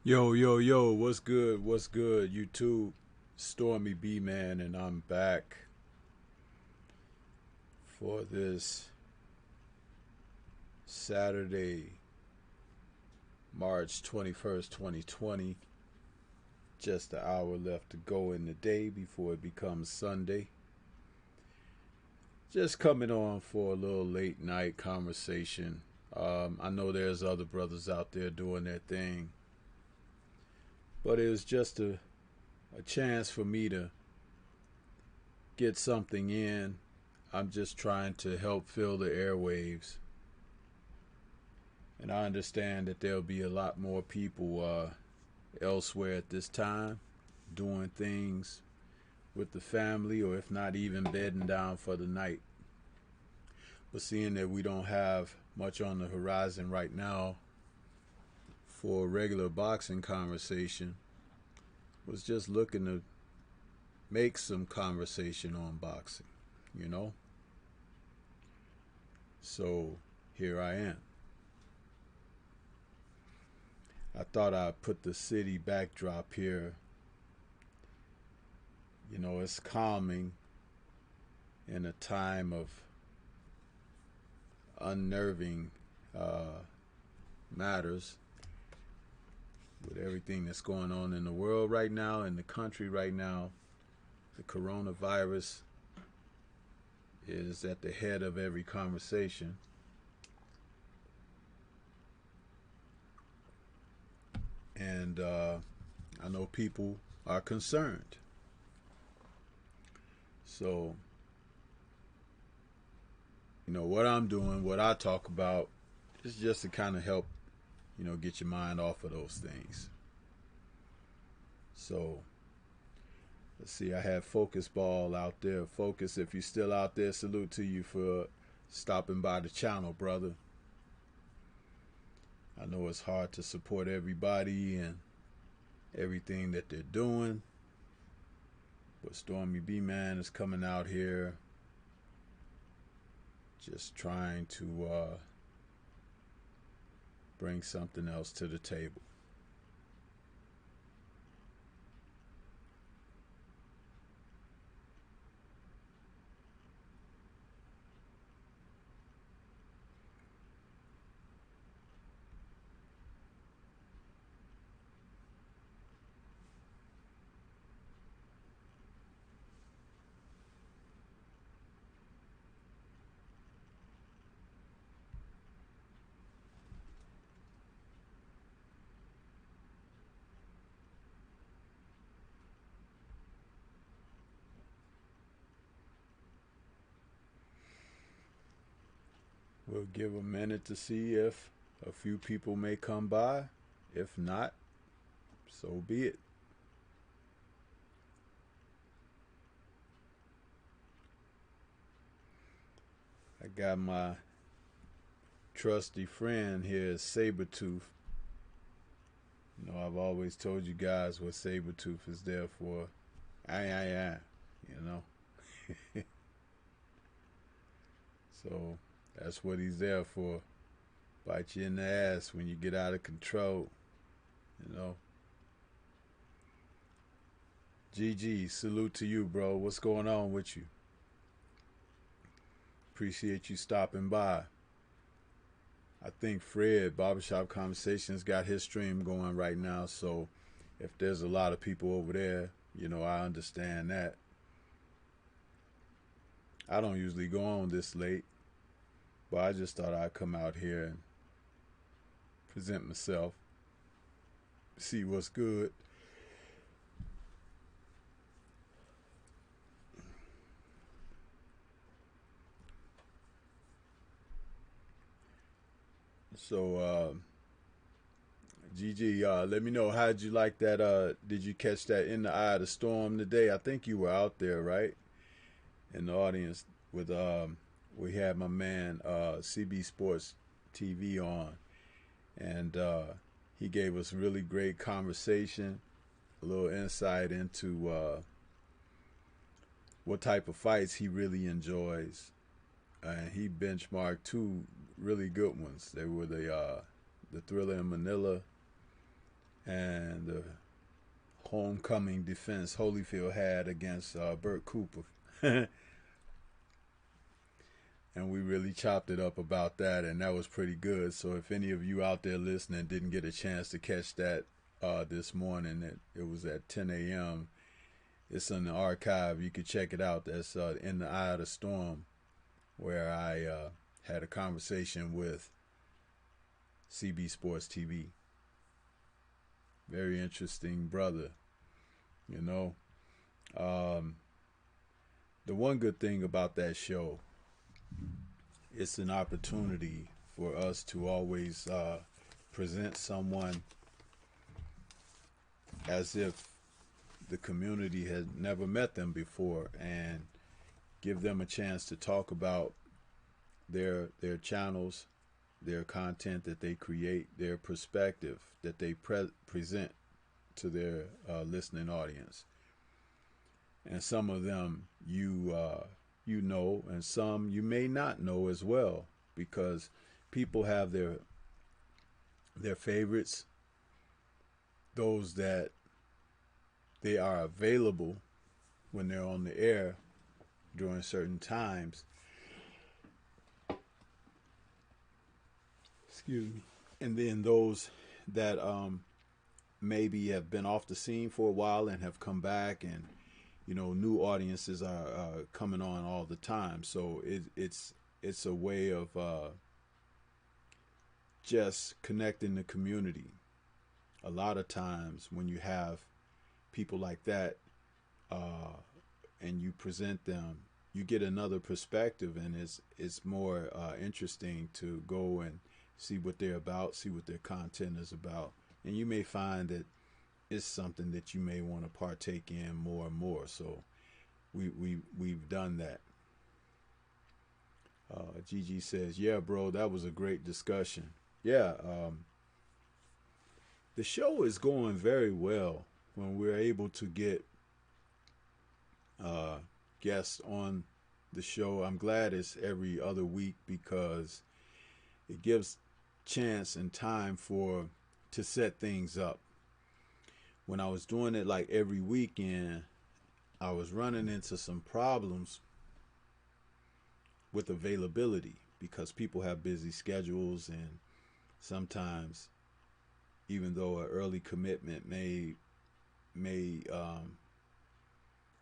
Yo, yo, yo, what's good? What's good? YouTube, Stormybman, and I'm back for this Saturday, March 21st, 2020. Just an hour left to go in the day before it becomes Sunday. Just coming on for a little late night conversation. I know there's other brothers out there doing their thing, but it was just a chance for me to get something in. I'm just trying to help fill the airwaves. And I understand that there'll be a lot more people elsewhere at this time doing things with the family, or if not even bedding down for the night. But seeing that we don't have much on the horizon right now for a regular boxing conversation, was just looking to make some conversation on boxing, you know? So here I am. I thought I'd put the city backdrop here. You know, it's calming in a time of unnerving matters with everything that's going on in the world right now, in the country right now. The coronavirus is at the head of every conversation. And I know people are concerned. So, you know, what I'm doing, what I talk about, is just to kind of help, get your mind off of those things. So, let's see, I have Focus Ball out there. Focus, if you're still out there, salute to you for stopping by the channel, brother. I know it's hard to support everybody and everything that they're doing, but Stormybman is coming out here just trying to bring something else to the table. We'll give a minute to see if a few people may come by. If not, so be it. I got my trusty friend here, Sabretooth. You know, I've always told you guys what Sabretooth is there for. You know. So that's what he's there for. Bite you in the ass when you get out of control. You know. GG, salute to you, bro. What's going on with you? Appreciate you stopping by. I think Fred, Barbershop Conversations, got his stream going right now. So if there's a lot of people over there, I understand that. I don't usually go on this late, but I just thought I'd come out here and present myself, see what's good. So, GG, let me know, how'd you like that? Did you catch that In the Eye of the Storm today? I think you were out there, right? In the audience with, we had my man, CB Sports TV on, and he gave us really great conversation, a little insight into what type of fights he really enjoys. And he benchmarked two really good ones. They were the Thriller in Manila and the homecoming defense Holyfield had against Burt Cooper. And we really chopped it up about that, and that was pretty good. So if any of you out there listening didn't get a chance to catch that this morning, it was at 10 a.m. It's in the archive. You can check it out. That's In the Eye of the Storm, where I had a conversation with CB Sports TV. Very interesting brother, you know. The one good thing about that show, it's an opportunity for us to always present someone as if the community had never met them before, and give them a chance to talk about their channels, their content that they create, their perspective that they present to their listening audience. And some of them you know, and some you may not know as well, because people have their favorites, those that they are available when they're on the air during certain times. Excuse me. And then those that maybe have been off the scene for a while and have come back, and new audiences are coming on all the time. So it's a way of just connecting the community. A lot of times when you have people like that and you present them, you get another perspective, and it's more interesting to go and see what they're about, see what their content is about, and you may find that it's something that you may want to partake in more and more. So we've done that. Gigi says, "Yeah, bro, that was a great discussion." Yeah, the show is going very well when we're able to get guests on the show. I'm glad it's every other week, because it gives chance and time to set things up. When I was doing it like every weekend, I was running into some problems with availability, because people have busy schedules, and sometimes, even though an early commitment may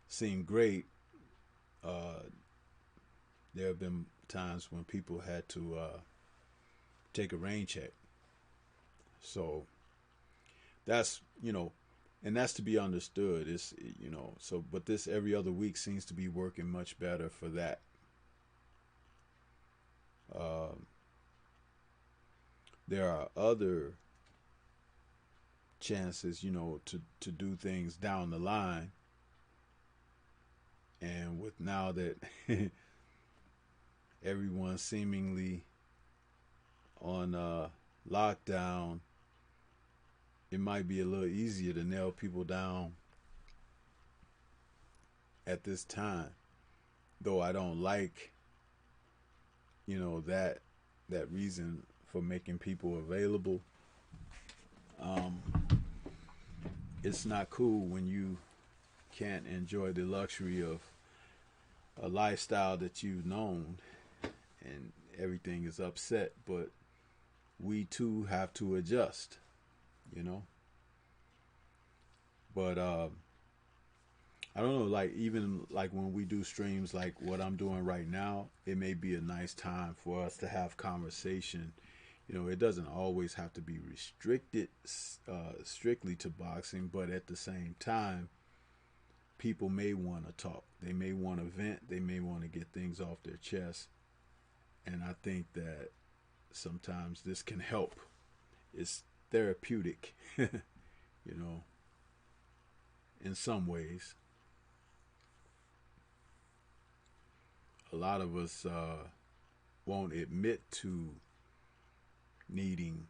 seem great, there have been times when people had to take a rain check. So that's and that's to be understood. It's so, but this every other week seems to be working much better for that. There are other chances, to do things down the line, and with now that everyone's seemingly on lockdown, it might be a little easier to nail people down at this time. Though I don't like, that reason for making people available. It's not cool when you can't enjoy the luxury of a lifestyle that you've known, and everything is upset. But we too have to adjust, But I don't know, like even like when we do streams like what I'm doing right now, it may be a nice time for us to have conversation. It doesn't always have to be restricted strictly to boxing, but at the same time, people may want to talk. They may want to vent. They may want to get things off their chest. And I think that sometimes this can help. It's therapeutic, in some ways. A lot of us won't admit to needing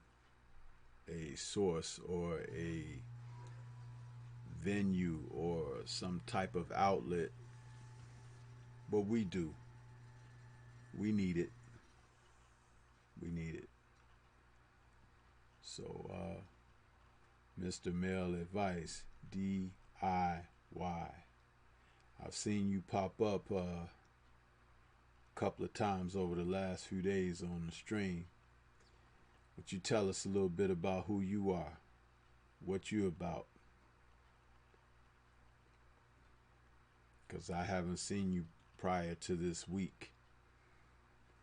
a source or a venue or some type of outlet, but we do. We need it. We need it. So Mr. Male Advice, DIY. I've seen you pop up a couple of times over the last few days on the stream. Would you tell us a little bit about who you are, what you about? Because I haven't seen you prior to this week.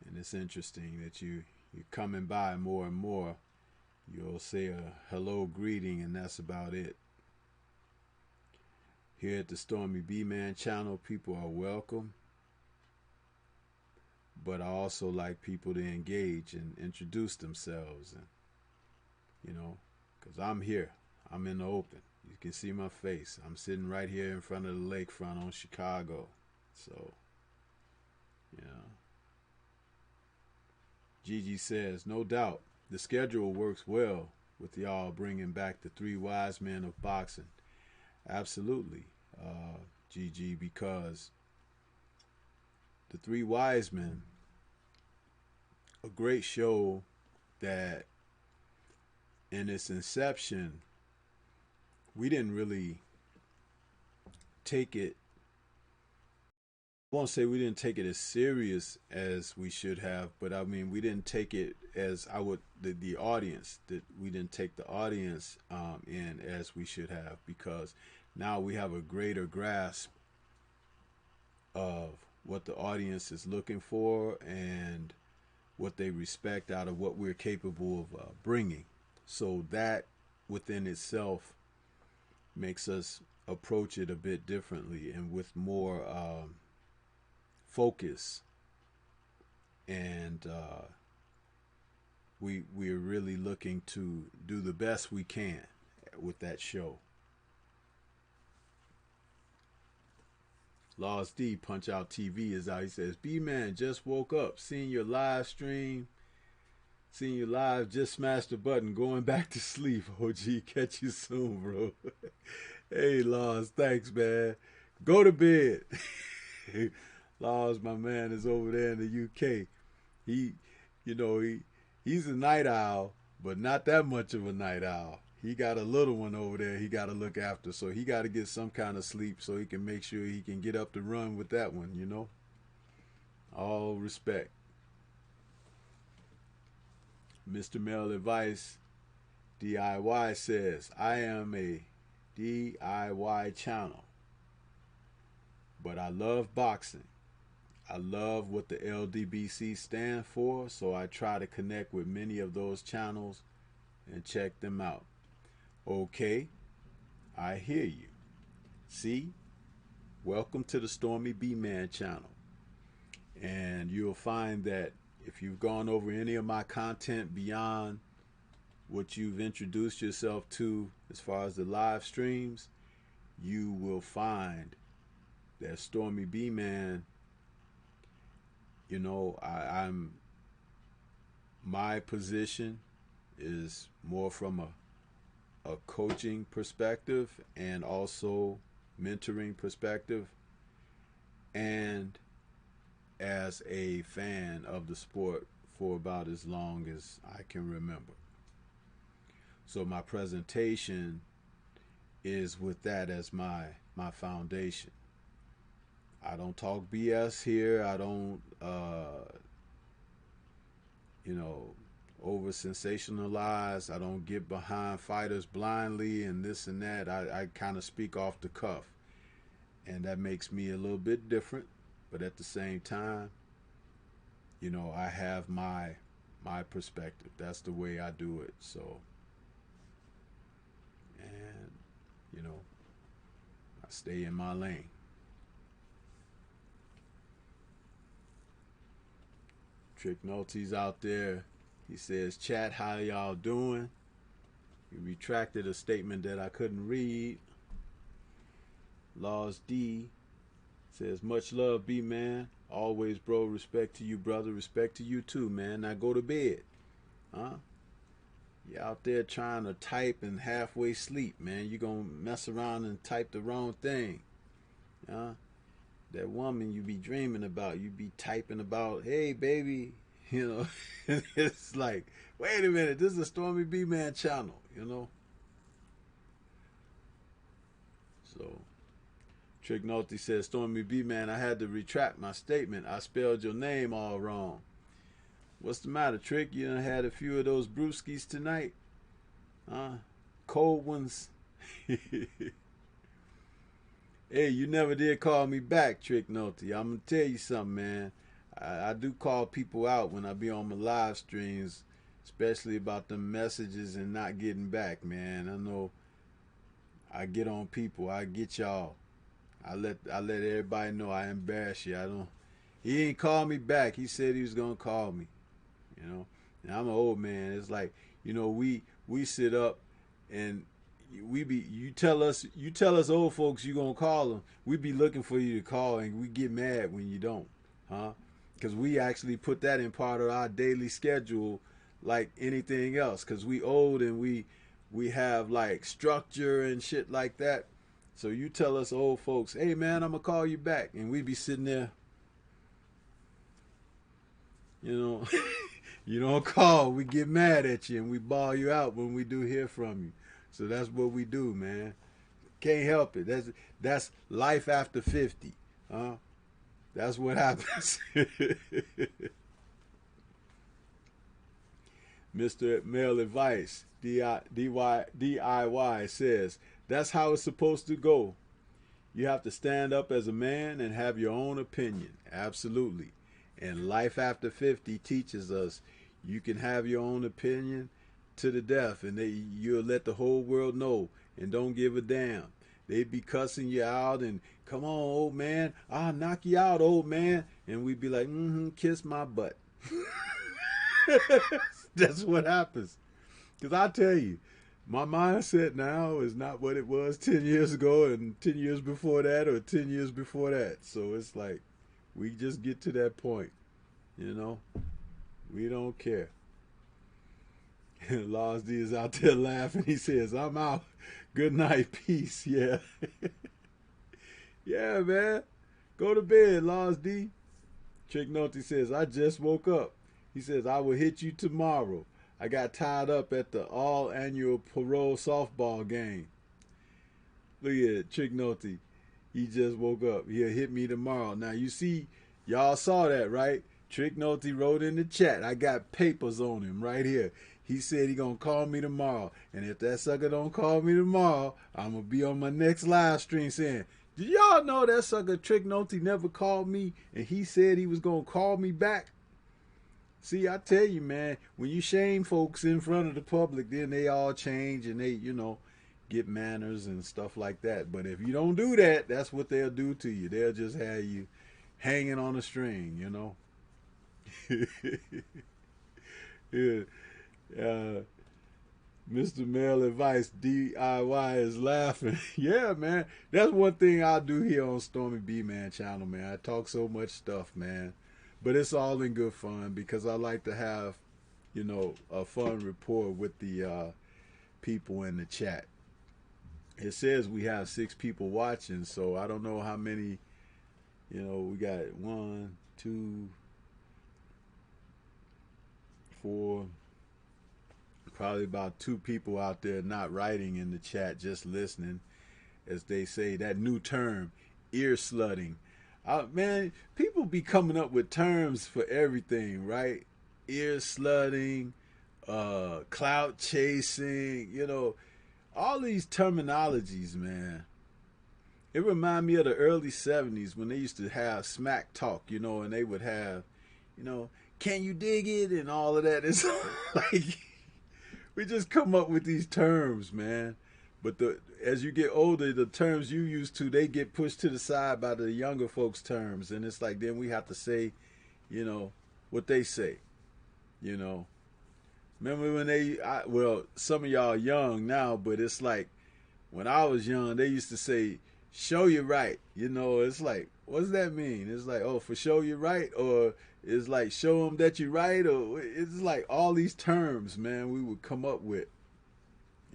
And it's interesting that you're coming by more and more. You'll say a hello greeting, and that's about it. Here at the Stormybman channel, people are welcome. But I also like people to engage and introduce themselves. And, because I'm here. I'm in the open. You can see my face. I'm sitting right here in front of the lakefront on Chicago. So, Gigi says, no doubt, the schedule works well with y'all bringing back the three wise men of boxing. Absolutely, Gigi, because the three wise men, a great show that in its inception, we didn't really take it, I won't say we didn't take it as serious as we should have, but I mean, we didn't take it as the audience, that we didn't take the audience in as we should have, because now we have a greater grasp of what the audience is looking for and what they respect out of what we're capable of bringing. So that within itself makes us approach it a bit differently and with more focus, and we're really looking to do the best we can with that show. Laws D Punch Out TV is out. He says, B-Man, just woke up, seeing your live stream, seeing you live, just smashed the button, going back to sleep. OG, catch you soon, bro. Hey, Laws, thanks, man. Go to bed. Laws, my man, is over there in the UK. He's a night owl, but not that much of a night owl. He got a little one over there he got to look after, so he got to get some kind of sleep so he can make sure he can get up to run with that one. All respect. Mr. Male Advice, DIY says, I am a DIY channel, but I love boxing. I love what the LDBC stand for, so I try to connect with many of those channels and check them out. Okay, I hear you. See, welcome to the Stormybman channel. And you'll find that if you've gone over any of my content beyond what you've introduced yourself to as far as the live streams, you will find that Stormybman, I'm my position is more from a coaching perspective and also mentoring perspective, and as a fan of the sport for about as long as I can remember. So my presentation is with that as my foundation. I don't talk BS here. I don't over sensationalize. I don't get behind fighters blindly and this and that. I kind of speak off the cuff, and that makes me a little bit different, but at the same time, I have my perspective. That's the way I do it. So, and I stay in my lane. Trick Nolte's out there. He says, chat, how y'all doing? He retracted a statement that I couldn't read. Laws D says, much love, B-Man. Always, bro. Respect to you, brother. Respect to you, too, man. Now go to bed. Huh? You're out there trying to type and halfway sleep, man. You're going to mess around and type the wrong thing. Huh? That woman you be dreaming about, you be typing about, hey, baby. It's like, wait a minute, this is a Stormybman channel, So Trick Nolte says, Stormy B man, I had to retract my statement. I spelled your name all wrong. What's the matter, Trick? You done had a few of those brewskis tonight? Huh? Cold ones? Hey, you never did call me back, Trick Nolte. I'm going to tell you something, man. I do call people out when I be on my live streams, especially about the messages and not getting back, man. I know I get on people. I get y'all. I let everybody know I embarrass you. I don't. He ain't called me back. He said he was gonna call me. You know. And I'm an old man. It's like, you know, we sit up and you tell us old folks you gonna call them. We be looking for you to call, and we get mad when you don't, huh? Because we actually put that in part of our daily schedule, like anything else. Because we old and we have like structure and shit like that. So you tell us old folks, hey man, I'm gonna call you back, and we be sitting there, you know, you don't call, we get mad at you and we ball you out when we do hear from you. So that's what we do, man. Can't help it. That's life after 50, huh? That's what happens. Mr. Male Advice, DIY says, that's how it's supposed to go. You have to stand up as a man and have your own opinion. Absolutely. And life after 50 teaches us you can have your own opinion to the death, and you'll let the whole world know and don't give a damn. They'd be cussing you out and, come on, old man, I'll knock you out, old man. And we'd be like, kiss my butt. That's what happens. Because I tell you, my mindset now is not what it was 10 years ago and 10 years before that or 10 years before that. So it's like, we just get to that point, you know? We don't care. Lars D is out there laughing. He says, I'm out. Good night. Peace. Yeah. Yeah, man. Go to bed, Lars D. Trick Nolte says, I just woke up. He says, I will hit you tomorrow. I got tied up at the all-annual parole softball game. Look at it, Trick Nolte. He just woke up. He'll hit me tomorrow. Now, you see, y'all saw that, right? Trick Nolte wrote in the chat. I got papers on him right here. He said he gonna call me tomorrow. And if that sucker don't call me tomorrow, I'm gonna be on my next live stream saying, did y'all know that sucker Trick Nolte never called me and he said he was gonna call me back? See, I tell you, man, when you shame folks in front of the public, then they all change and they, you know, get manners and stuff like that. But if you don't do that, that's what they'll do to you. They'll just have you hanging on a string, you know. Yeah. Mr. Male Advice DIY is laughing. Yeah, man. That's one thing I do here on Stormy B Man channel, man. I talk so much stuff, man. But it's all in good fun because I like to have, you know, a fun rapport with the people in the chat. It says we have 6 people watching, so I don't know how many, you know, we got 1, 2, 4, probably about 2 people out there not writing in the chat, just listening, as they say, that new term, ear slutting. Man, people be coming up with terms for everything, right? Ear slutting, clout chasing, you know, all these terminologies, man. It remind me of the early 70s when they used to have smack talk, you know, and they would have, you know, can you dig it and all of that. It's like, we just come up with these terms, man. But as you get older, the terms you used to, they get pushed to the side by the younger folks' terms. And it's like, then we have to say, you know, what they say, you know. Remember when well, some of y'all young now, but it's like, when I was young, they used to say, show you right. You know, it's like, what does that mean? It's like, oh, for show you right? Or it's like, show them that you right? Or it's like all these terms, man, we would come up with,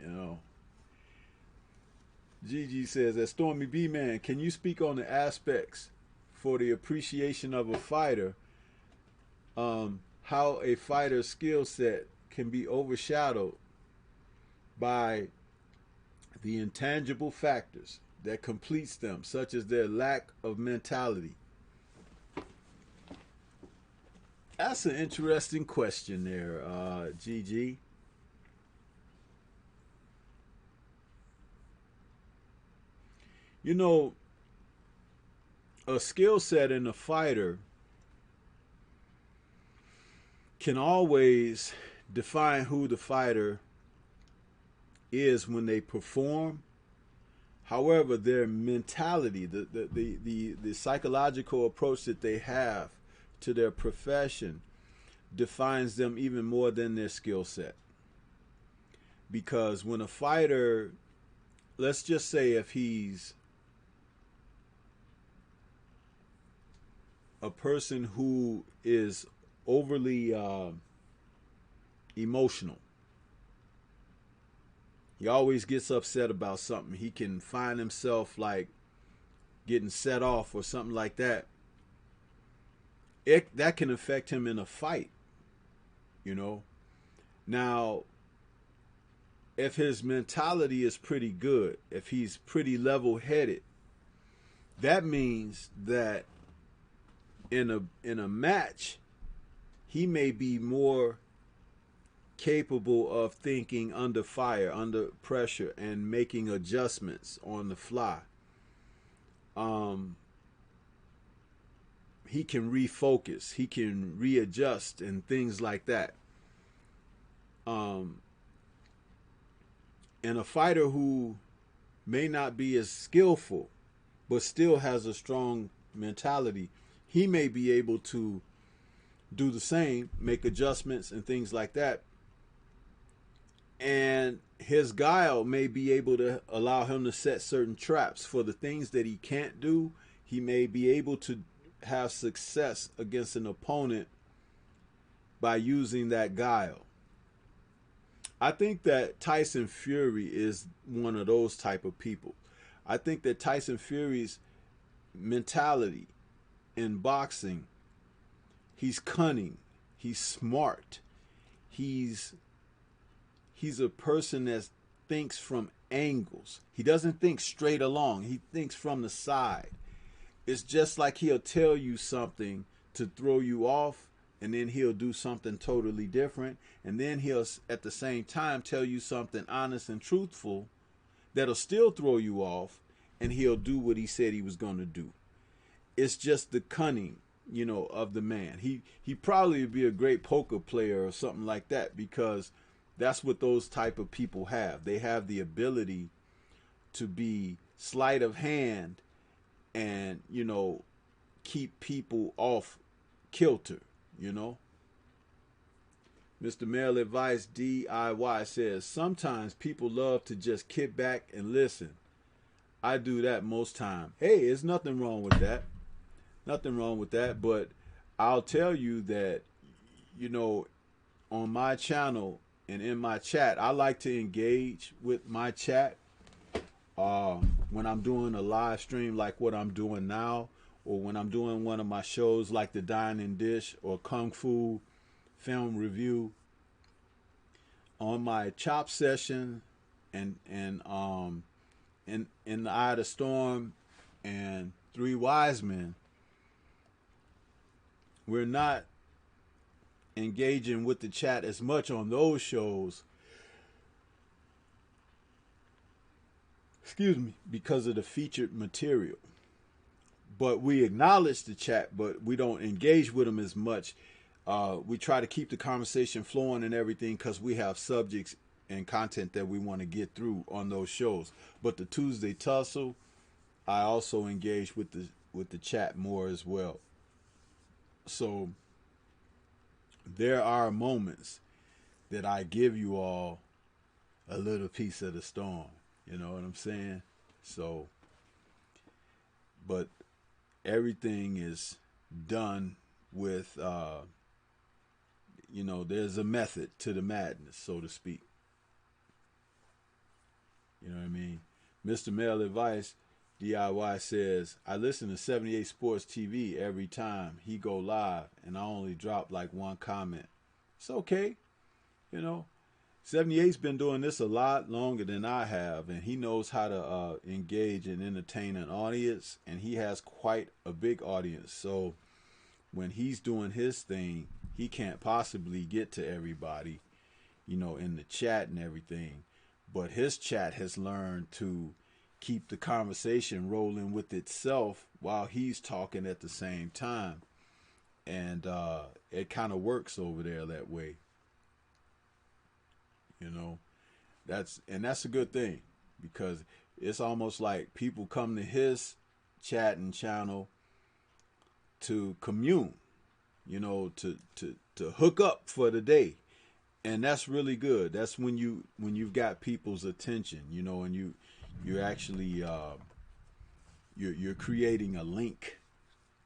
you know. Gigi says, as Stormy B Man, can you speak on the aspects for the appreciation of a fighter, how a fighter's skill set can be overshadowed by the intangible factors that completes them, such as their lack of mentality? That's an interesting question there, GG. You know, a skill set in a fighter can always define who the fighter is when they perform. However, their mentality, the psychological approach that they have to their profession defines them even more than their skill set. Because when a fighter, let's just say if he's a person who is overly emotional, he always gets upset about something. He can find himself like getting set off or something like that. That can affect him in a fight, you know. Now, if his mentality is pretty good, if he's pretty level-headed, that means that in a match, he may be more capable of thinking under fire, under pressure, and making adjustments on the fly. He can refocus, he can readjust, and things like that. And a fighter who may not be as skillful, but still has a strong mentality, he may be able to do the same, make adjustments and things like that. And his guile may be able to allow him to set certain traps for the things that he can't do. He may be able to have success against an opponent by using that guile. I think that Tyson Fury is one of those type of people. I think that Tyson Fury's mentality in boxing, he's cunning, he's smart, he's a person that thinks from angles. He doesn't think straight along, he thinks from the side. It's just like he'll tell you something to throw you off, and then he'll do something totally different, and then he'll at the same time tell you something honest and truthful that'll still throw you off, and he'll do what he said he was going to do. It's just the cunning, of the man. He probably would be a great poker player or something like that, because that's what those type of people have. They have the ability to be sleight of hand and, keep people off kilter, Mr. Male Advice DIY says, sometimes people love to just kick back and listen. I do that most time. Hey, there's nothing wrong with that. Nothing wrong with that. But I'll tell you that, on my channel and in my chat, I like to engage with my chat when I'm doing a live stream like what I'm doing now, or when I'm doing one of my shows like the Dining Dish or Kung Fu Film Review. On my chop session and in the Eye of the Storm and Three Wise Men, we're not engaging with the chat as much on those shows, because of the featured material. But we acknowledge the chat, but we don't engage with them as much. We try to keep the conversation flowing and everything, because we have subjects and content that we want to get through on those shows. But the Tuesday Tussle, I also engage with the chat more as well. So there are moments that I give you all a little piece of the storm. You know what I'm saying? So, but everything is done with, there's a method to the madness, so to speak. You know what I mean? Mr. Male Advice DIY says, I listen to 78 Sports TV every time he go live, and I only drop like one comment. It's okay. 78's been doing this a lot longer than I have, and he knows how to engage and entertain an audience, and he has quite a big audience. So when he's doing his thing, he can't possibly get to everybody, in the chat and everything. But his chat has learned to keep the conversation rolling with itself while he's talking at the same time. And it kind of works over there that way. That's a good thing, because it's almost like people come to his chat and channel to commune, to hook up for the day. And that's really good. That's when you've got people's attention, and you're actually you're creating a link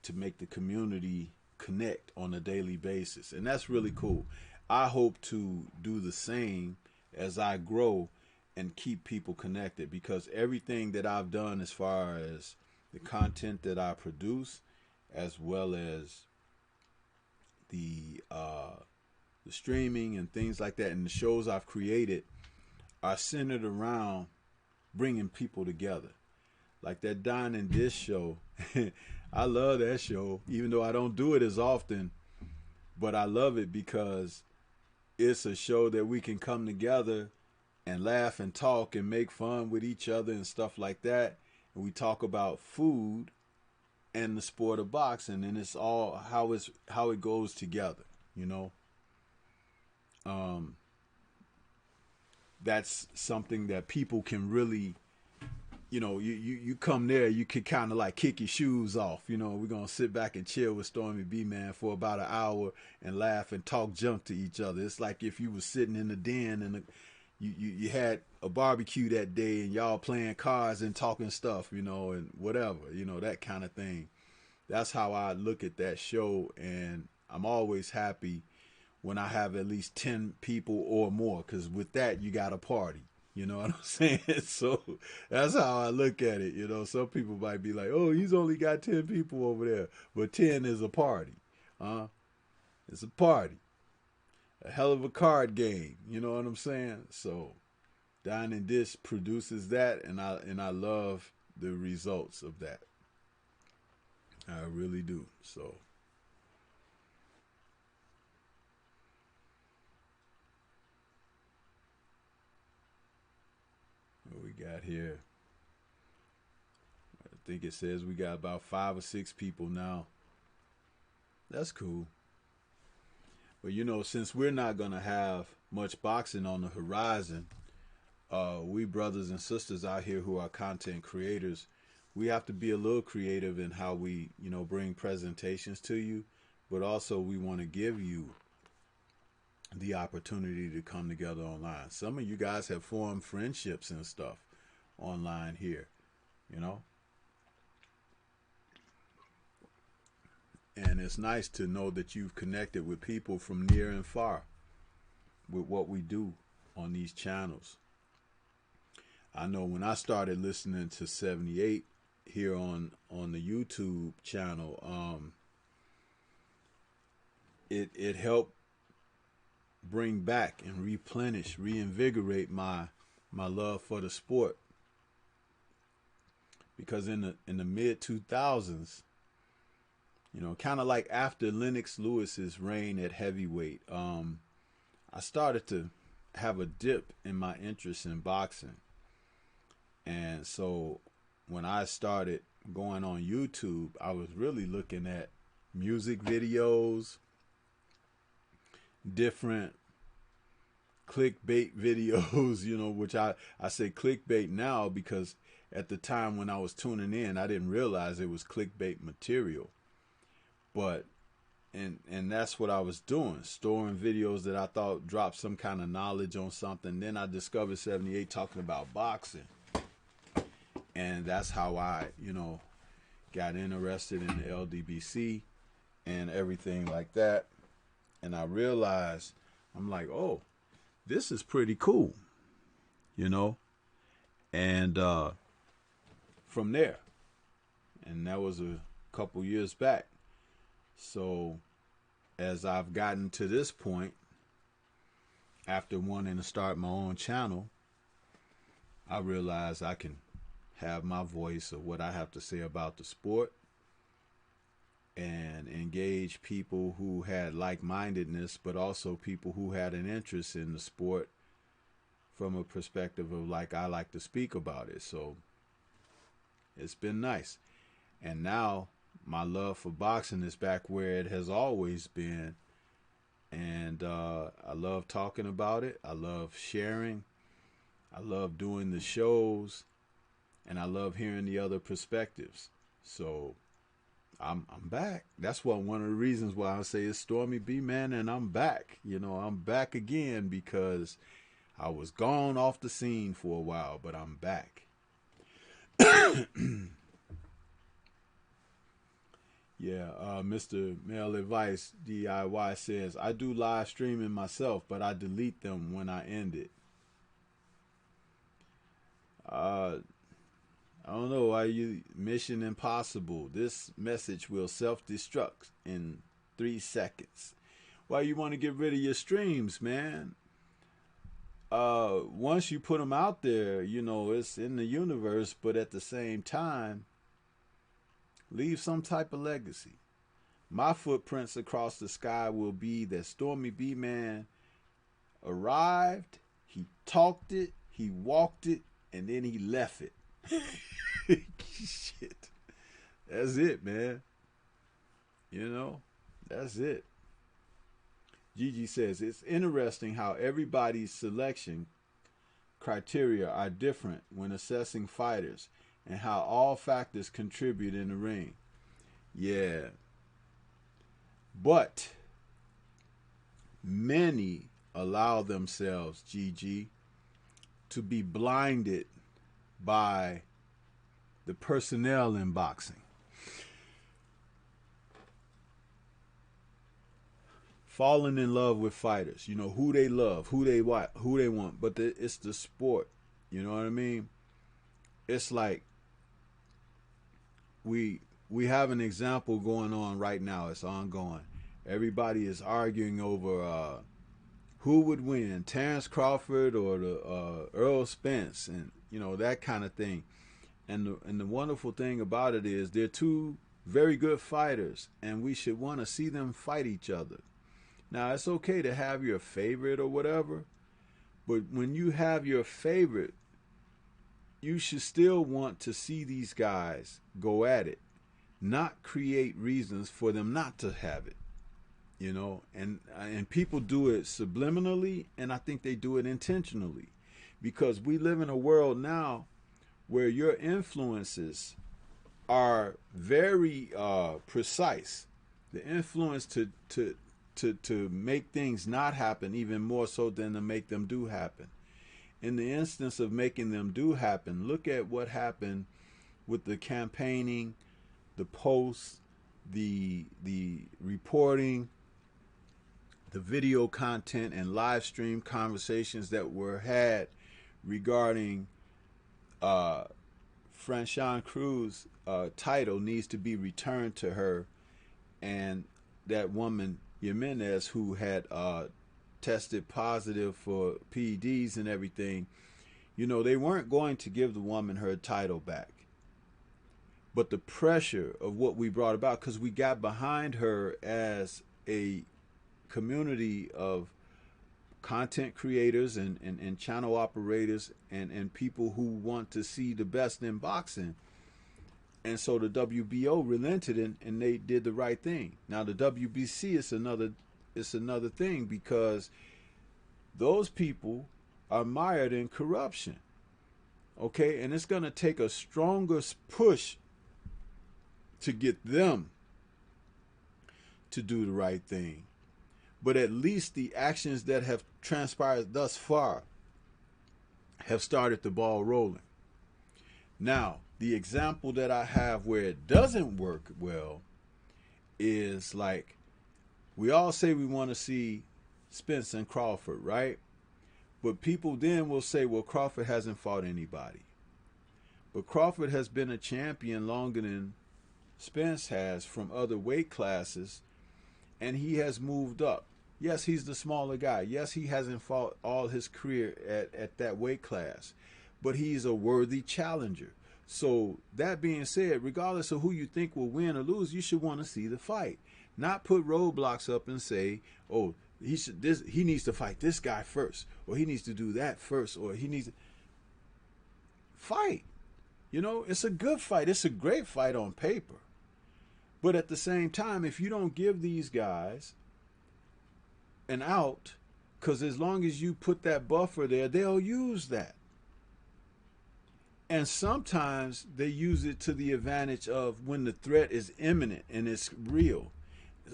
to make the community connect on a daily basis. And that's really cool. I hope to do the same as I grow and keep people connected, because everything that I've done as far as the content that I produce, as well as the streaming and things like that, and the shows I've created, are centered around bringing people together. Like that Dine and Dish show. I love that show, even though I don't do it as often, but I love it because it's a show that we can come together and laugh and talk and make fun with each other and stuff like that. And we talk about food and the sport of boxing, and it's all how it goes together, That's something that people can really, you come there, you can kind of like kick your shoes off. We're going to sit back and chill with Stormybman for about an hour and laugh and talk junk to each other. It's like if you were sitting in the den and you had a barbecue that day and y'all playing cards and talking stuff, and whatever, that kind of thing. That's how I look at that show, and I'm always happy when I have at least 10 people or more, because with that, you got a party. You know what I'm saying? So that's how I look at it. Some people might be like, oh, he's only got 10 people over there. But 10 is a party. It's a party. A hell of a card game. You know what I'm saying? So Dine and Dish produces that, and I love the results of that. I really do. So what we got here? I think it says we got about 5 or 6 people now. That's cool. But since we're not gonna have much boxing on the horizon, we brothers and sisters out here who are content creators, we have to be a little creative in how we, bring presentations to you, but also we want to give you the opportunity to come together online. Some of you guys have formed friendships and stuff online here, And it's nice to know that you've connected with people from near and far with what we do on these channels. I know when I started listening to 78 here on the YouTube channel, it helped bring back and replenish, reinvigorate my love for the sport. Because in the mid 2000s, kind of like after Lennox Lewis's reign at heavyweight, I started to have a dip in my interest in boxing. And so when I started going on YouTube, I was really looking at music videos, different clickbait videos, which I say clickbait now because at the time when I was tuning in, I didn't realize it was clickbait material. But and that's what I was doing, storing videos that I thought dropped some kind of knowledge on something. Then I discovered 78 talking about boxing. And that's how I, got interested in the LDBC and everything like that. And I realized, I'm like, oh, this is pretty cool, And from there, and that was a couple years back. So as I've gotten to this point, after wanting to start my own channel, I realized I can have my voice of what I have to say about the sport and engage people who had like-mindedness, but also people who had an interest in the sport from a perspective of like I like to speak about it. So it's been nice. And now my love for boxing is back where it has always been. And I love talking about it. I love sharing. I love doing the shows. And I love hearing the other perspectives. So I'm back. That's one of the reasons why I say it's Stormybman and I'm back. You know, I'm back again because I was gone off the scene for a while, but I'm back. Yeah, Mr. Male Advice DIY says, I do live streaming myself, but I delete them when I end it. I don't know why you Mission Impossible. This message will self-destruct in 3 seconds. Why you want to get rid of your streams, man? Once you put them out there, you know, it's in the universe, but at the same time, leave some type of legacy. My footprints across the sky will be that Stormybman arrived, he talked it, he walked it, and then he left it. Shit. That's it, man. You know, that's it. Gigi says, it's interesting how everybody's selection criteria are different when assessing fighters and how all factors contribute in the ring. Yeah. But many allow themselves, Gigi, to be blinded by the personnel in boxing. Falling in love with fighters, you know, who they love, who they want, but it's the sport, you know what I mean? It's like we have an example going on right now. It's ongoing. Everybody is arguing over who would win, Terrence Crawford or the Earl Spence, and you know that kind of thing. And the wonderful thing about it is they're two very good fighters, and we should want to see them fight each other. Now, it's okay to have your favorite or whatever, but when you have your favorite, you should still want to see these guys go at it, not create reasons for them not to have it, you know. And people do it subliminally, and I think they do it intentionally, because we live in a world now where your influences are very precise. The influence to make things not happen even more so than to make them do happen. In the instance of making them do happen, look at what happened with the campaigning, the posts, the reporting, the video content and live stream conversations that were had regarding Franchon Cruz title needs to be returned to her, and that woman Jimenez, who had tested positive for PEDs and everything, you know, they weren't going to give the woman her title back. But the pressure of what we brought about, because we got behind her as a community of content creators and channel operators and people who want to see the best in boxing. And so the WBO relented and they did the right thing. Now the WBC is another thing, because those people are mired in corruption. Okay, and it's going to take a stronger push to get them to do the right thing. But at least the actions that have transpired thus far have started the ball rolling. Now, the example that I have where it doesn't work well is like, we all say we want to see Spence and Crawford, right? But people then will say, well, Crawford hasn't fought anybody. But Crawford has been a champion longer than Spence has from other weight classes, and he has moved up. Yes, he's the smaller guy. Yes, he hasn't fought all his career at that weight class, but he's a worthy challenger. So that being said, regardless of who you think will win or lose, you should want to see the fight, not put roadblocks up and say, "Oh, he needs to fight this guy first, or he needs to do that first, or he needs to fight." It's a good fight. It's a great fight on paper. But at the same time, if you don't give these guys an out, because as long as you put that buffer there, they'll use that. And sometimes they use it to the advantage of when the threat is imminent and it's real.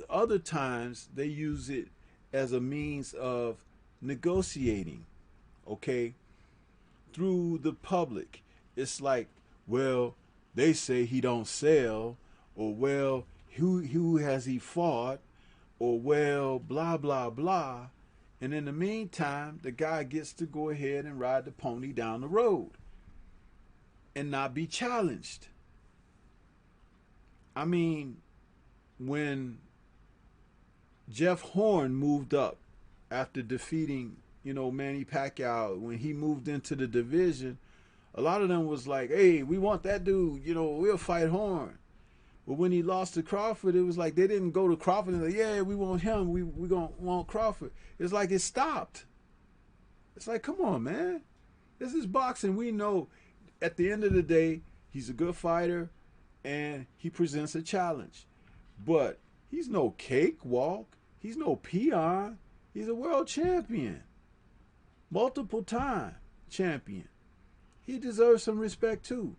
Other times they use it as a means of negotiating, okay, through the public. It's like, well, they say he don't sell, or well, who has he fought, or well, blah blah blah. And in the meantime, the guy gets to go ahead and ride the pony down the road and not be challenged. I mean, when Jeff Horn moved up after defeating, Manny Pacquiao, when he moved into the division, a lot of them was like, "Hey, we want that dude, we'll fight Horn." But when he lost to Crawford, it was like they didn't go to Crawford and like, "Yeah, we want him. We gonna want Crawford." It's like it stopped. It's like, come on, man. This is boxing. We know at the end of the day, he's a good fighter and he presents a challenge. But he's no cakewalk. He's no peon. He's a world champion. Multiple time champion. He deserves some respect too.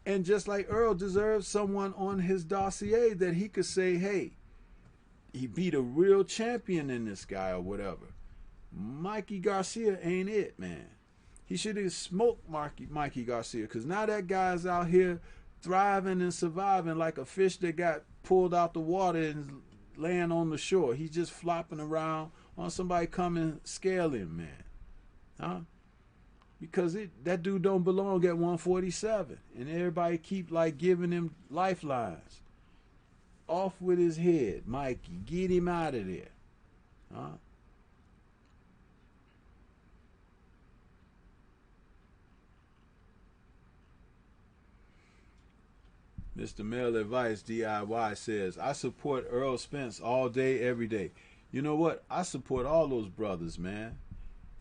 And just like Earl deserves someone on his dossier that he could say, "Hey, he beat a real champion in this guy," or whatever. Mikey Garcia ain't it, man. He should have smoked Mikey Garcia, because now that guy's out here thriving and surviving like a fish that got pulled out the water and laying on the shore. He's just flopping around on somebody come and scale him, man. Huh? Because that dude don't belong at 147. And everybody keep like giving him lifelines. Off with his head, Mikey. Get him out of there. Huh? Mr. Male Advice DIY says, "I support Earl Spence all day, every day." You know what? I support all those brothers, man.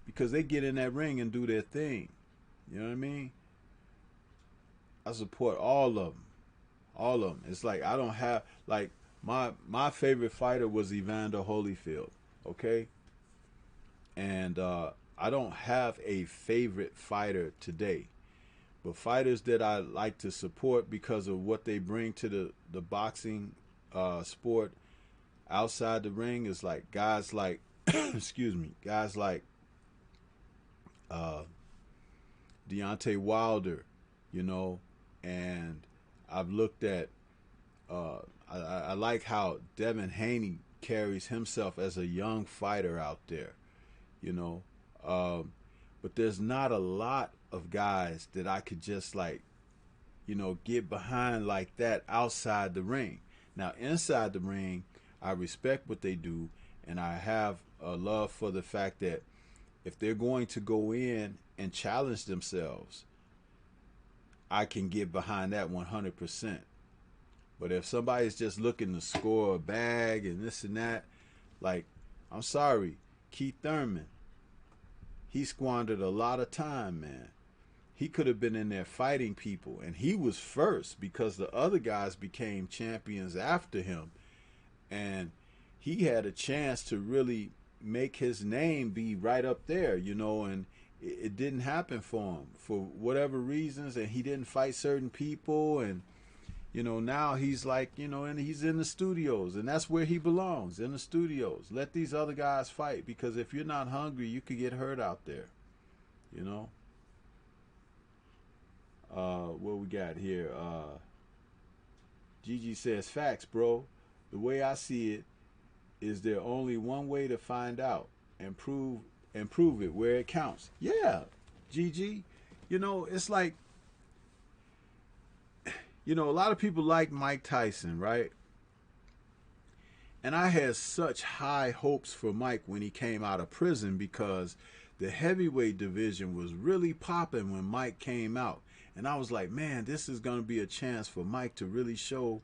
Because they get in that ring and do their thing. You know what I mean? I support all of them. All of them. It's like I don't have, like, my favorite fighter was Evander Holyfield. Okay? And I don't have a favorite fighter today. But fighters that I like to support because of what they bring to the boxing sport outside the ring is like guys like, excuse me, guys like Deontay Wilder, and I've looked at, I like how Devin Haney carries himself as a young fighter out there, but there's not a lot of guys that I could just like, get behind like that outside the ring. Now, inside the ring, I respect what they do, and I have a love for the fact that if they're going to go in and challenge themselves, I can get behind that 100%. But if somebody's just looking to score a bag and this and that, like, I'm sorry, Keith Thurman, he squandered a lot of time, man. He could have been in there fighting people, and he was first because the other guys became champions after him. And he had a chance to really make his name be right up there, and it didn't happen for him for whatever reasons, and he didn't fight certain people, and now he's like, and he's in the studios, and that's where he belongs, in the studios. Let these other guys fight, because if you're not hungry, you could get hurt out there. What we got here? Gigi says, "Facts, bro. The way I see it is there only one way to find out and prove it where it counts." Yeah, Gigi. It's like, a lot of people like Mike Tyson, right? And I had such high hopes for Mike when he came out of prison because the heavyweight division was really popping when Mike came out. And I was like, man, this is going to be a chance for Mike to really show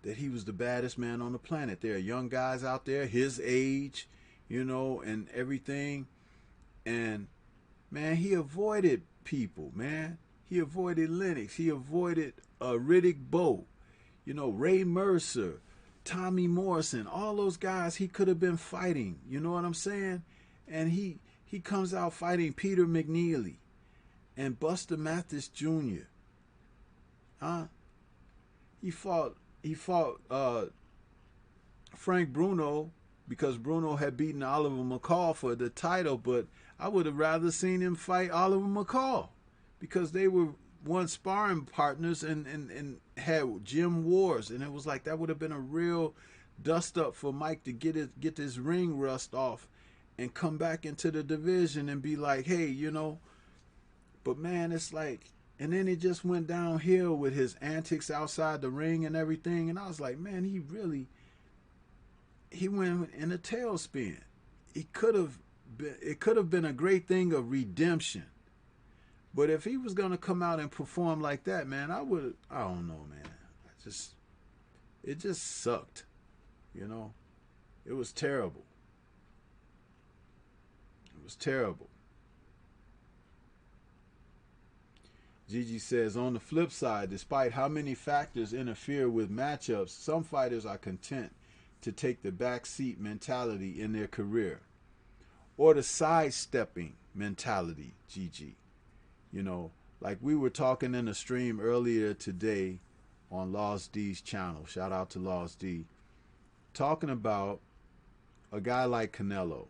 that he was the baddest man on the planet. There are young guys out there his age, you know, and everything. And, man, he avoided people, man. He avoided Lennox. He avoided Riddick Bowe, you know, Ray Mercer, Tommy Morrison, all those guys he could have been fighting. You know what I'm saying? And he comes out fighting Peter McNeely and Buster Mathis Jr. Huh? He fought Frank Bruno because Bruno had beaten Oliver McCall for the title, but I would have rather seen him fight Oliver McCall because they were one sparring partners and had gym wars, and it was like that would have been a real dust up for Mike to get this ring rust off and come back into the division and be like, hey, you know. But man, it's like, and then it just went downhill with his antics outside the ring and everything, and I was like, man, he went in a tailspin. It could have been a great thing of redemption. But if he was going to come out and perform like that, man, I don't know, man. It just sucked, you know. It was terrible. It was terrible. Gigi says, on the flip side, despite how many factors interfere with matchups, some fighters are content to take the backseat mentality in their career. Or the sidestepping mentality, Gigi. You know, like we were talking in a stream earlier today on Lost D's channel. Shout out to Lost D. Talking about a guy like Canelo.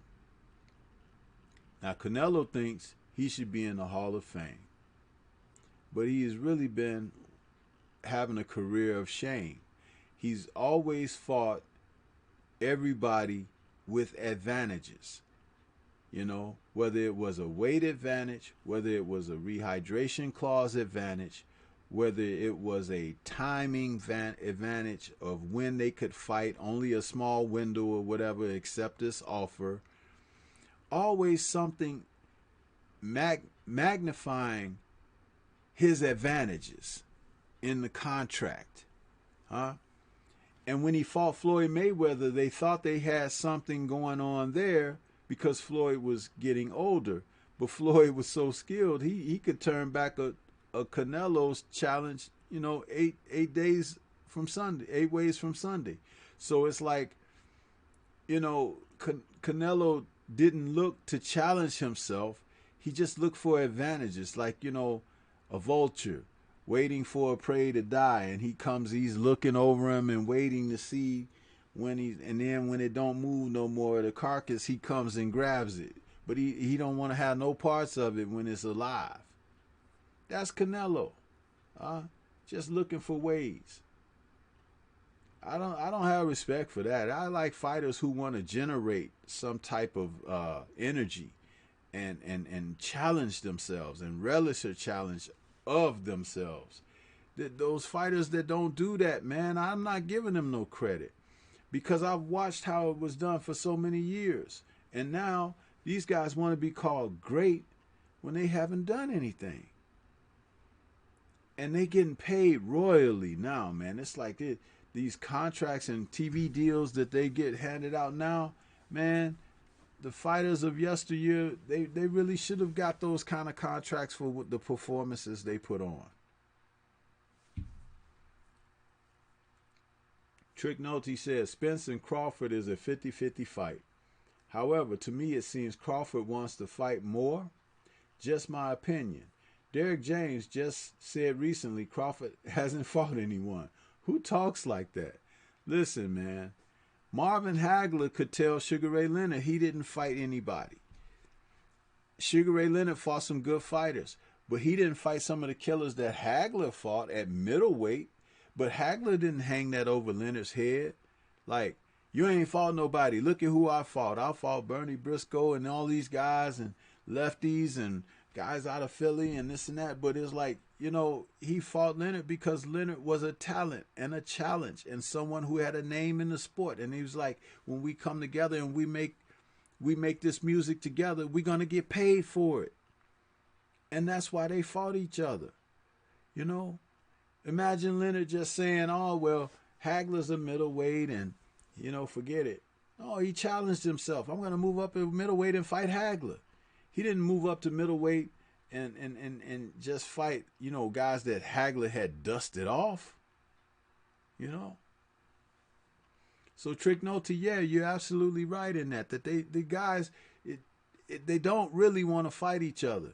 Now, Canelo thinks he should be in the Hall of Fame. But he has really been having a career of shame. He's always fought everybody with advantages. You know, whether it was a weight advantage, whether it was a rehydration clause advantage, whether it was a timing advantage of when they could fight, only a small window or whatever, accept this offer. Always something magnifying his advantages in the contract. Huh? And when he fought Floyd Mayweather, they thought they had something going on there, because Floyd was getting older. But Floyd was so skilled, he could turn back a Canelo's challenge, you know, 8 days from Sunday, 8 ways from Sunday. So it's like, you know, Canelo didn't look to challenge himself. He just looked for advantages, like, you know, a vulture waiting for a prey to die, and he's looking over him and waiting to see and then when it don't move no more, the carcass, he comes and grabs it. But he don't want to have no parts of it when it's alive. That's Canelo. Just looking for ways. I don't have respect for that. I like fighters who want to generate some type of energy and challenge themselves and relish a challenge of themselves. Those fighters that don't do that, man, I'm not giving them no credit. Because I've watched how it was done for so many years. And now these guys want to be called great when they haven't done anything. And they getting paid royally now, man. It's like these contracts and TV deals that they get handed out now, man, the fighters of yesteryear, they really should have got those kind of contracts for the performances they put on. Trick Noty says, Spence and Crawford is a 50-50 fight. However, to me it seems Crawford wants to fight more. Just my opinion. Derek James just said recently Crawford hasn't fought anyone. Who talks like that? Listen, man. Marvin Hagler could tell Sugar Ray Leonard he didn't fight anybody. Sugar Ray Leonard fought some good fighters, but he didn't fight some of the killers that Hagler fought at middleweight. But Hagler didn't hang that over Leonard's head. Like, you ain't fought nobody. Look at who I fought. I fought Bernie Briscoe and all these guys and lefties and guys out of Philly and this and that. But it's like, he fought Leonard because Leonard was a talent and a challenge and someone who had a name in the sport. And he was like, when we come together and we make this music together, we're gonna get paid for it. And that's why they fought each other. You know? Imagine Leonard just saying, oh, well, Hagler's a middleweight and, forget it. No, he challenged himself. I'm going to move up in middleweight and fight Hagler. He didn't move up to middleweight and just fight, guys that Hagler had dusted off. So Trick Note, yeah, you're absolutely right in that the guys, they don't really want to fight each other.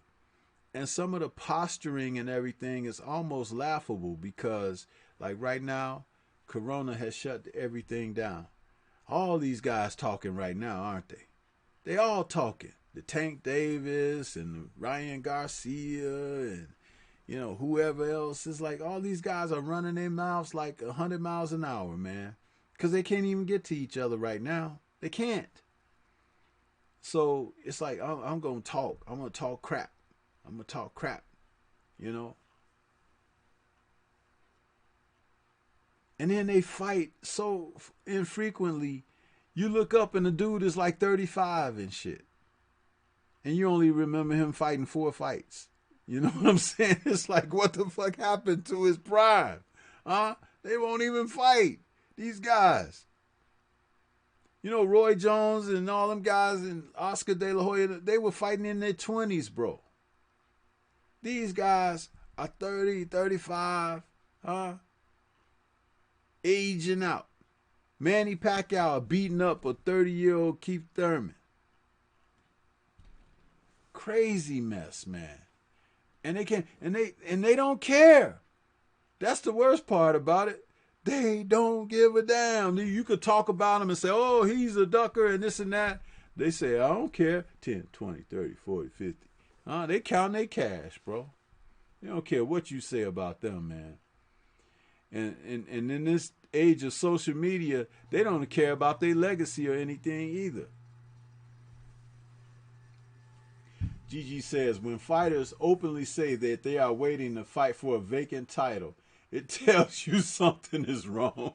And some of the posturing and everything is almost laughable because, like right now, Corona has shut everything down. All these guys talking right now, aren't they? They all talking. The Tank Davis and Ryan Garcia and, whoever else. Is like all these guys are running their mouths like 100 miles an hour, man. Because they can't even get to each other right now. They can't. So it's like, I'm going to talk. I'm going to talk crap. I'm going to talk crap, And then they fight so infrequently. You look up and the dude is like 35 and shit. And you only remember him fighting 4 fights. You know what I'm saying? It's like, what the fuck happened to his prime? Huh? They won't even fight. These guys. Roy Jones and all them guys and Oscar De La Hoya, they were fighting in their 20s, bro. These guys are 30, 35, aging out. Manny Pacquiao beating up a 30-year-old Keith Thurman. Crazy mess, man. And they can't, and they don't care. That's the worst part about it. They don't give a damn. You could talk about them and say, oh, he's a ducker and this and that. They say, I don't care. 10, 20, 30, 40, 50. They count their cash, bro. They don't care what you say about them, man. And in this age of social media, they don't care about their legacy or anything either. Gigi says, when fighters openly say that they are waiting to fight for a vacant title, it tells you something is wrong.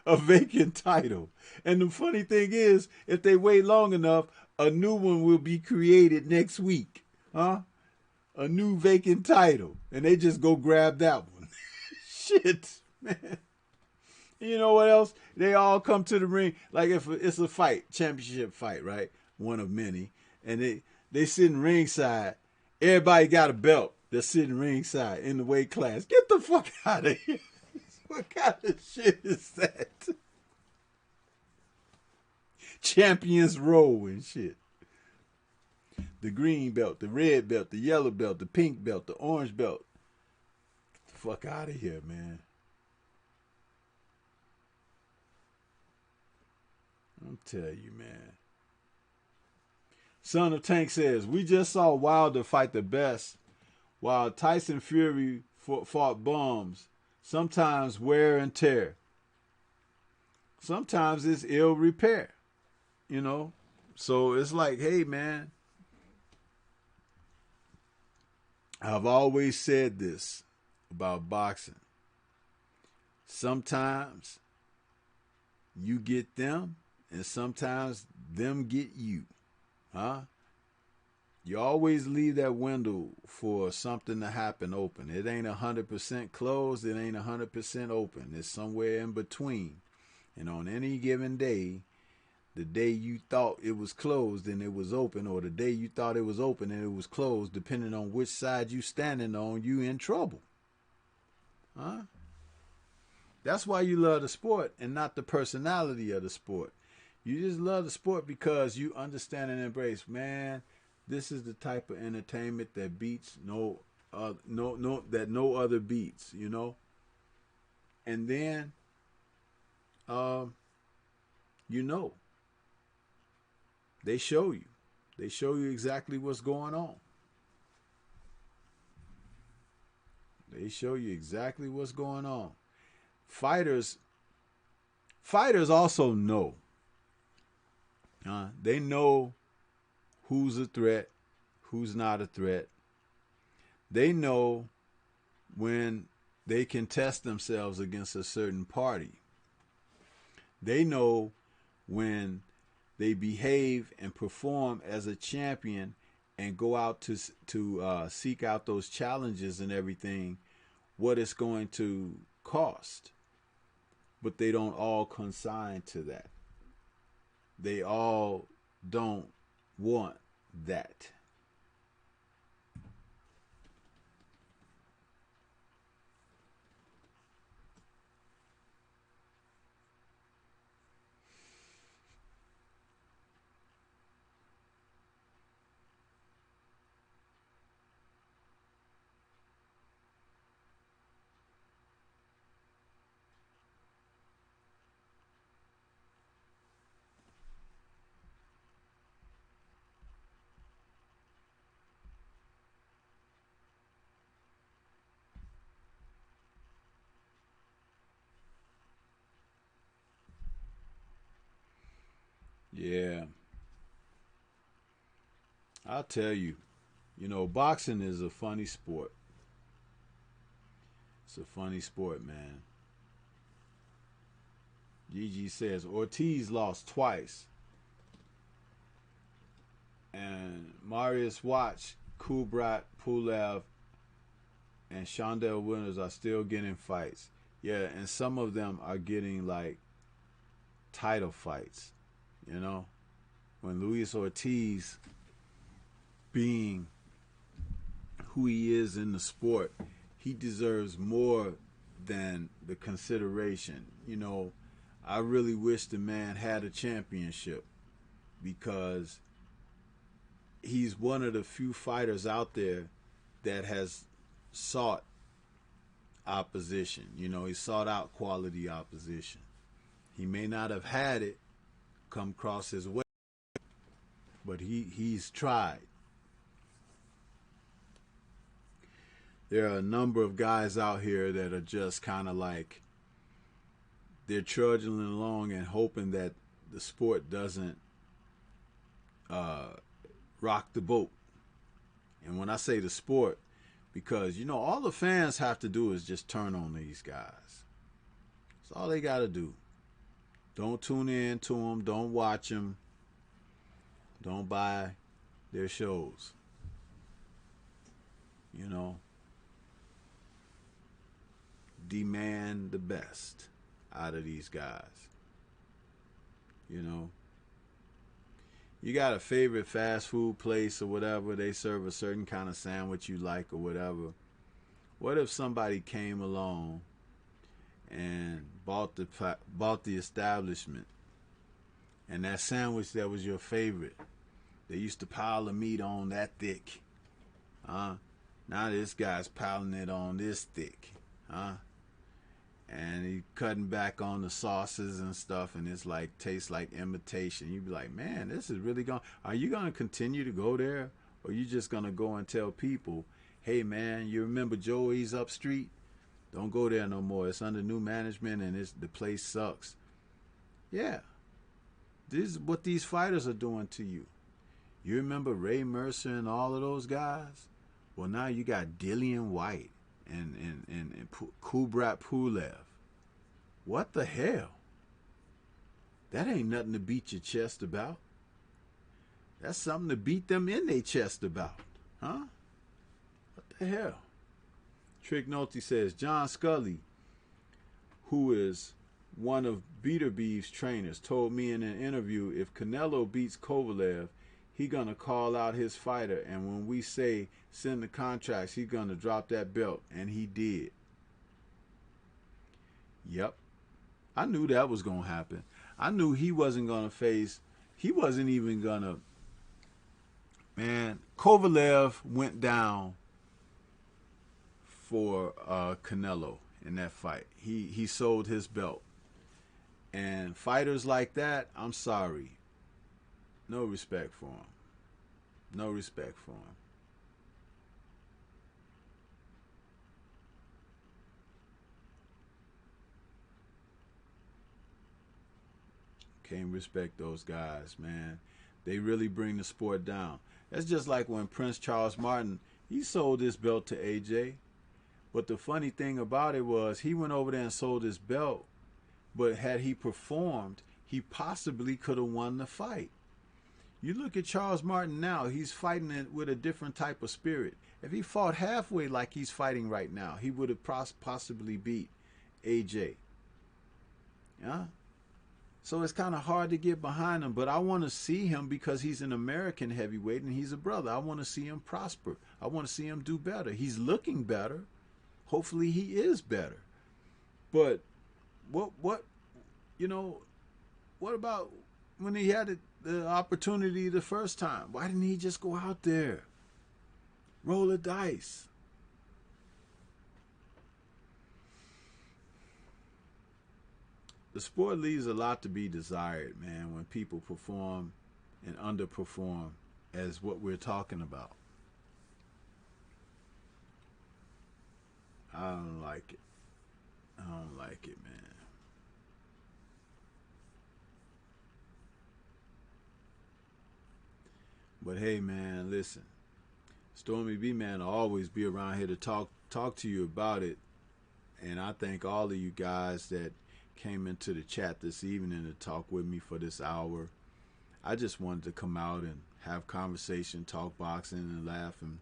A vacant title. And the funny thing is, if they wait long enough, a new one will be created next week. A new vacant title. And they just go grab that one. Shit, man. You know what else? They all come to the ring. Like if it's a fight, championship fight, right? One of many. And they sitting ringside. Everybody got a belt. They're sitting ringside in the weight class. Get the fuck out of here. What kind of shit is that? Champions row and shit. The green belt, the red belt, the yellow belt, the pink belt, the orange belt. Get the fuck out of here, man. I'm telling you, man. Son of Tank says, we just saw Wilder fight the best while Tyson Fury fought bums. Sometimes wear and tear. Sometimes it's ill repair. So it's like, hey, man, I've always said this about boxing. Sometimes you get them and sometimes them get you. You always leave that window for something to happen open. It ain't 100% closed. It ain't 100% open. It's somewhere in between. And on any given day, the day you thought it was closed and it was open, or the day you thought it was open and it was closed, depending on which side you standing on, you in trouble. That's why you love the sport and not the personality of the sport. You just love the sport because you understand and embrace, man, this is the type of entertainment that beats no other beats, And then, they show you. They show you exactly what's going on. They show you exactly what's going on. Fighters also know. They know who's a threat, who's not a threat. They know when they can test themselves against a certain party. They know when they behave and perform as a champion and go out to seek out those challenges and everything, what it's going to cost. But they don't all consign to that. They all don't want that. Yeah, I'll tell you. Boxing is a funny sport. It's a funny sport, man. Gigi says Ortiz lost twice, and Marius Watch, Kubrat Pulev, and Shondell Williams are still getting fights. Yeah, and some of them are getting like title fights. You know, when Luis Ortiz, being who he is in the sport, he deserves more than the consideration. I really wish the man had a championship because he's one of the few fighters out there that has sought opposition. He sought out quality opposition. He may not have had it come across his way, but he's tried. There are a number of guys out here that are just kind of like they're trudging along and hoping that the sport doesn't rock the boat. And when I say the sport, because all the fans have to do is just turn on these guys. That's all they got to do. Don't tune in to them. Don't watch them. Don't buy their shows. Demand the best out of these guys. You got a favorite fast food place or whatever, they serve a certain kind of sandwich you like or whatever. What if somebody came along and bought the establishment, and that sandwich that was your favorite, they used to pile the meat on that thick, now this guy's piling it on this thick, and he cutting back on the sauces and stuff, and it's like tastes like imitation. You'd be like, man, this is really going. Are you gonna continue to go there, or are you just gonna go and tell people, hey man, you remember Joey's up street? Don't go there no more. It's under new management, and the place sucks. Yeah, this is what these fighters are doing to you. You remember Ray Mercer and all of those guys? Well, now you got Dillian White and Kubrat Pulev. What the hell? That ain't nothing to beat your chest about. That's something to beat them in their chest about. Huh? What the hell? Trick Nolte says, John Scully, who is one of Beterbieve's trainers, told me in an interview if Canelo beats Kovalev, he gonna call out his fighter, and when we say send the contracts, he gonna drop that belt, and he did. Yep. I knew that was gonna happen. I knew he wasn't gonna face, he wasn't even gonna, man, Kovalev went down for Canelo in that fight. He sold his belt. And fighters like that, I'm sorry. No respect for him. No respect for him. Can't respect those guys, man. They really bring the sport down. That's just like when Prince Charles Martin, he sold his belt to AJ. But the funny thing about it was he went over there and sold his belt, but had he performed, he possibly could have won the fight. You look at Charles Martin now, he's fighting it with a different type of spirit. If he fought halfway like he's fighting right now, he would have possibly beat AJ. Yeah? So it's kind of hard to get behind him, but I want to see him because he's an American heavyweight and he's a brother. I want to see him prosper. I want to see him do better. He's looking better. Hopefully he is better. But what you know, what about when he had the opportunity the first time? Why didn't he just go out there? Roll the dice. The sport leaves a lot to be desired, man, when people perform and underperform as what we're talking about. I don't like it. I don't like it, man. But hey, man, listen. Stormybman will always be around here to talk to you about it. And I thank all of you guys that came into the chat this evening to talk with me for this hour. I just wanted to come out and have conversation, talk boxing, and laugh and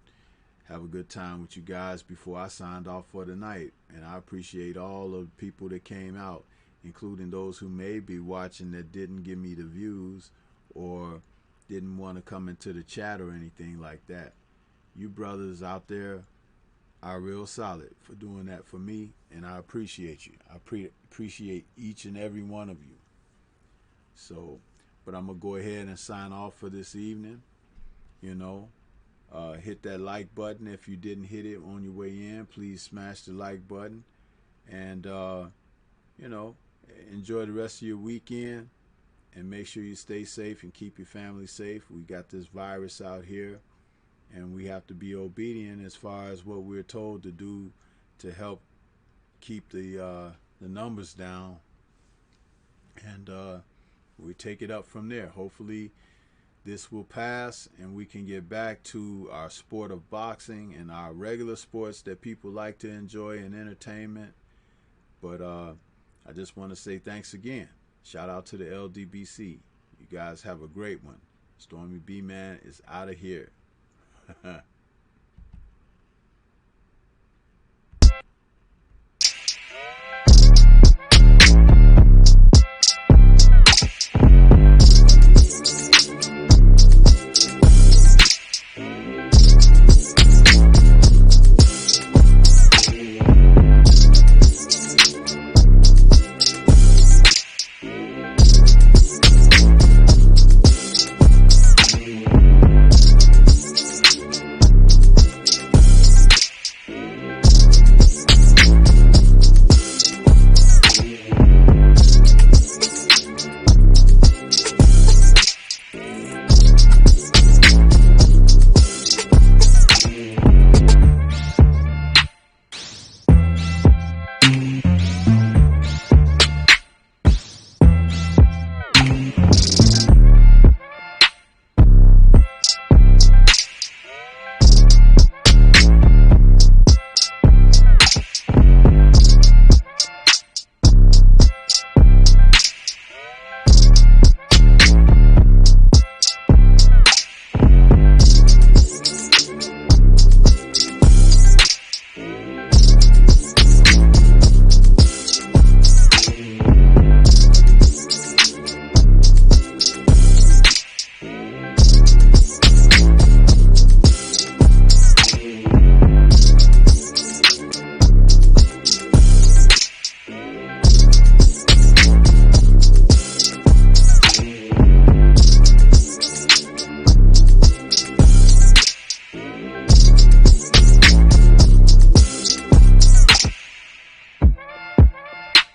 have a good time with you guys before I signed off for the night. And I appreciate all of the people that came out, including those who may be watching that didn't give me the views or didn't want to come into the chat or anything like that. You brothers out there are real solid for doing that for me, and I appreciate you. I appreciate each and every one of you. So, but I'm going to go ahead and sign off for this evening. You know, hit that like button. If you didn't hit it on your way in, please smash the like button. And, you know, enjoy the rest of your weekend. And make sure you stay safe and keep your family safe. We got this virus out here, and we have to be obedient as far as what we're told to do to help keep the numbers down. And we take it up from there. Hopefully this will pass and we can get back to our sport of boxing and our regular sports that people like to enjoy and entertainment. But I just want to say thanks again. Shout out to the LDBC. You guys have a great one. Stormybman is out of here.